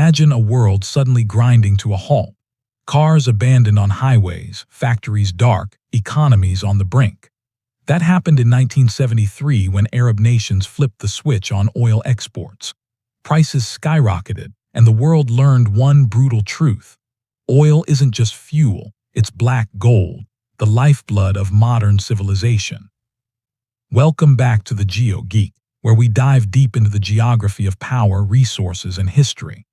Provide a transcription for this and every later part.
Imagine a world suddenly grinding to a halt. Cars abandoned on highways, factories dark, economies on the brink. That happened in 1973 when Arab nations flipped the switch on oil exports. Prices skyrocketed, and the world learned one brutal truth. Oil isn't just fuel, it's black gold, the lifeblood of modern civilization. Welcome back to the Geo Geek, where we dive deep into the geography of power, resources, and history.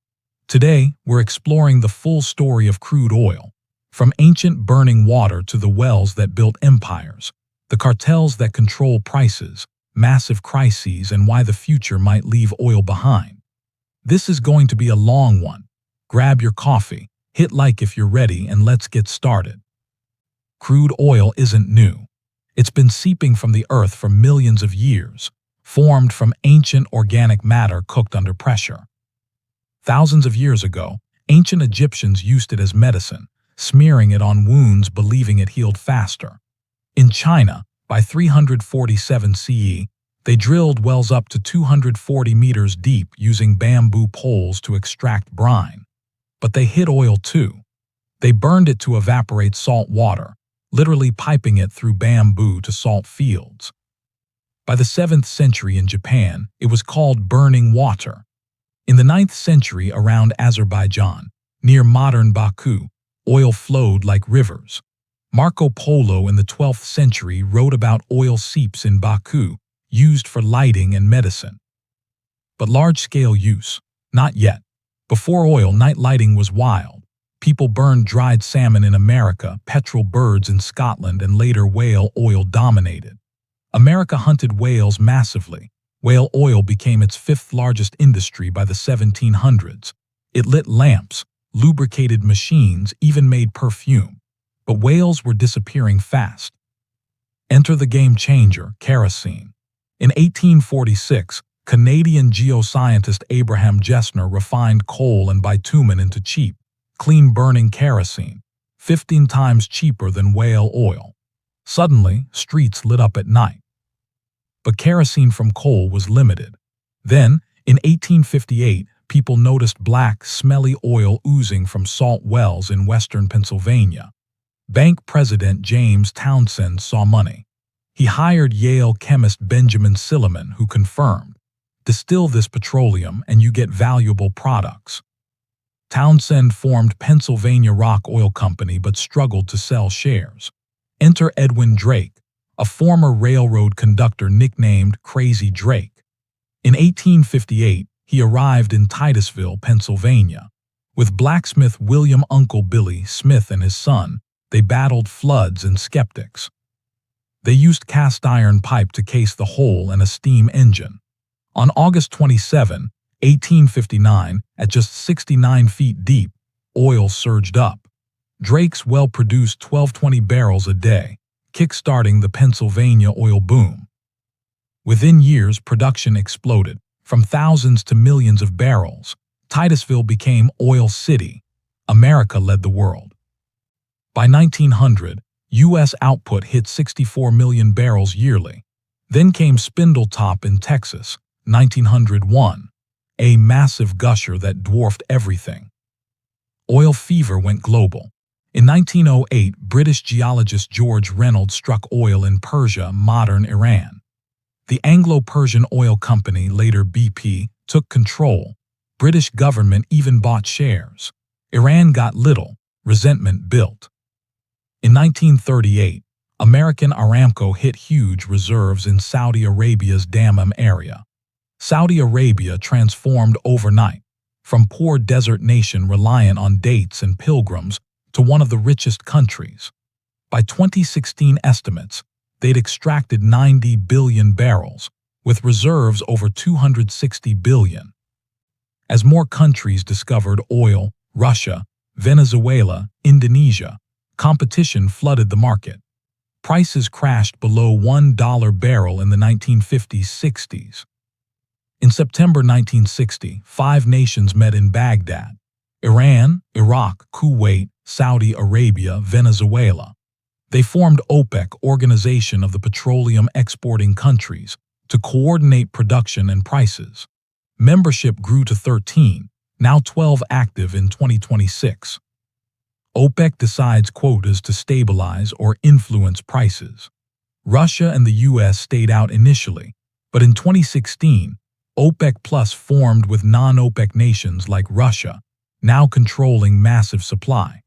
Today, we're exploring the full story of crude oil, from ancient burning water to the wells that built empires, the cartels that control prices, massive crises, and why the future might leave oil behind. This is going to be a long one. Grab your coffee, hit like if you're ready, and let's get started. Crude oil isn't new. It's been seeping from the earth for millions of years, formed from ancient organic matter cooked under pressure. Thousands of years ago, ancient Egyptians used it as medicine, smearing it on wounds believing it healed faster. In China, by 347 CE, they drilled wells up to 240 meters deep using bamboo poles to extract brine. But they hid oil too. They burned it to evaporate salt water, literally piping it through bamboo to salt fields. By the 7th century in Japan, it was called burning water. In the 9th century around Azerbaijan, near modern Baku, oil flowed like rivers. Marco Polo in the 12th century wrote about oil seeps in Baku, used for lighting and medicine. But large-scale use? Not yet. Before oil, night lighting was wild. People burned dried salmon in America, petrel birds in Scotland, and later whale oil dominated. America hunted whales massively. Whale oil became its 5th largest industry by the 1700s. It lit lamps, lubricated machines, even made perfume. But whales were disappearing fast. Enter the game changer, kerosene. In 1846, Canadian geoscientist Abraham Gessner refined coal and bitumen into cheap, clean-burning kerosene, 15 times cheaper than whale oil. Suddenly, streets lit up at night. But kerosene from coal was limited. Then, in 1858, people noticed black, smelly oil oozing from salt wells in western Pennsylvania. Bank President James Townsend saw money. He hired Yale chemist Benjamin Silliman, who confirmed, "Distill this petroleum and you get valuable products." Townsend formed Pennsylvania Rock Oil Company but struggled to sell shares. Enter Edwin Drake, a former railroad conductor nicknamed Crazy Drake. In 1858, he arrived in Titusville, Pennsylvania. With blacksmith William Uncle Billy Smith and his son, they battled floods and skeptics. They used cast iron pipe to case the hole and a steam engine. On August 27, 1859, at just 69 feet deep, oil surged up. Drake's well produced 1,220 barrels a day, kick-starting the Pennsylvania oil boom. Within years, production exploded, from thousands to millions of barrels. Titusville became Oil City. America led the world. By 1900, U.S. output hit 64 million barrels yearly. Then came Spindletop in Texas, 1901, a massive gusher that dwarfed everything. Oil fever went global. In 1908, British geologist George Reynolds struck oil in Persia, modern Iran. The Anglo-Persian Oil Company, later BP, took control. British government even bought shares. Iran got little, resentment built. In 1938, American Aramco hit huge reserves in Saudi Arabia's Dammam area. Saudi Arabia transformed overnight, from poor desert nation reliant on dates and pilgrims to one of the richest countries. By 2016 estimates, they'd extracted 90 billion barrels, with reserves over 260 billion. As more countries discovered oil, Russia, Venezuela, Indonesia, competition flooded the market. Prices crashed below $1 barrel in the 1950s-60s. In September 1960, 5 nations met in Baghdad: Iran, Iraq, Kuwait, Saudi Arabia, Venezuela. They formed OPEC, Organization of the Petroleum Exporting Countries, to coordinate production and prices. Membership grew to 13, now 12 active in 2026. OPEC decides quotas to stabilize or influence prices. Russia and the U.S. stayed out initially, but in 2016, OPEC Plus formed with non-OPEC nations like Russia, now controlling massive supply.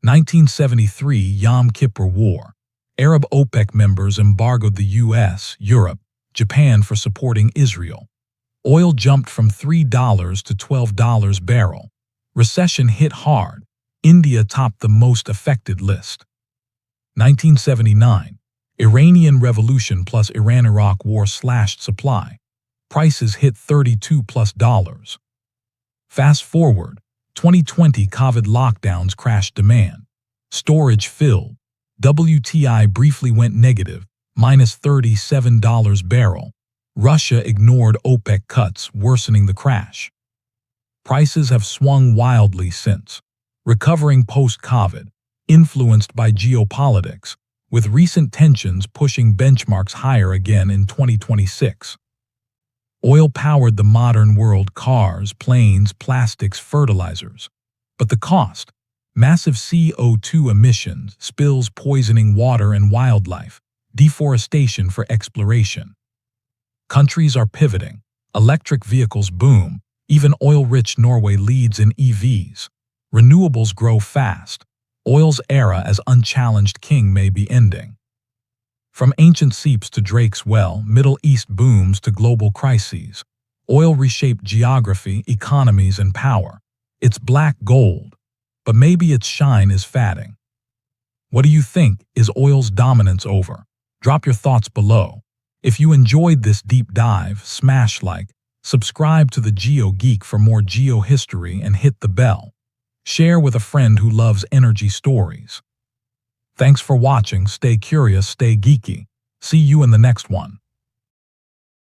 1973 Yom Kippur War. Arab OPEC members embargoed the U.S., Europe, Japan for supporting Israel. Oil jumped from $3 to $12 barrel. Recession hit hard. India topped the most affected list. 1979. Iranian Revolution plus Iran-Iraq War slashed supply. Prices hit $32+. Fast forward. 2020 COVID lockdowns crashed demand. Storage filled. WTI briefly went negative, minus $37 barrel. Russia ignored OPEC cuts, worsening the crash. Prices have swung wildly since, recovering post-COVID, influenced by geopolitics, with recent tensions pushing benchmarks higher again in 2026. Oil powered the modern world: cars, planes, plastics, fertilizers. But the cost? Massive CO2 emissions, spills poisoning water and wildlife, deforestation for exploration. Countries are pivoting. Electric vehicles boom. Even oil-rich Norway leads in EVs. Renewables grow fast. Oil's era as unchallenged king may be ending. From ancient Seeps to Drake's well, Middle East booms to global crises. Oil reshaped geography, economies, and power. It's black gold, but maybe its shine is fading. What do you think? Is oil's dominance over? Drop your thoughts below. If you enjoyed this deep dive, smash like, subscribe to the Geo Geek for more geo history, and hit the bell. Share with a friend who loves energy stories. Thanks for watching. Stay curious, stay geeky. See you in the next one.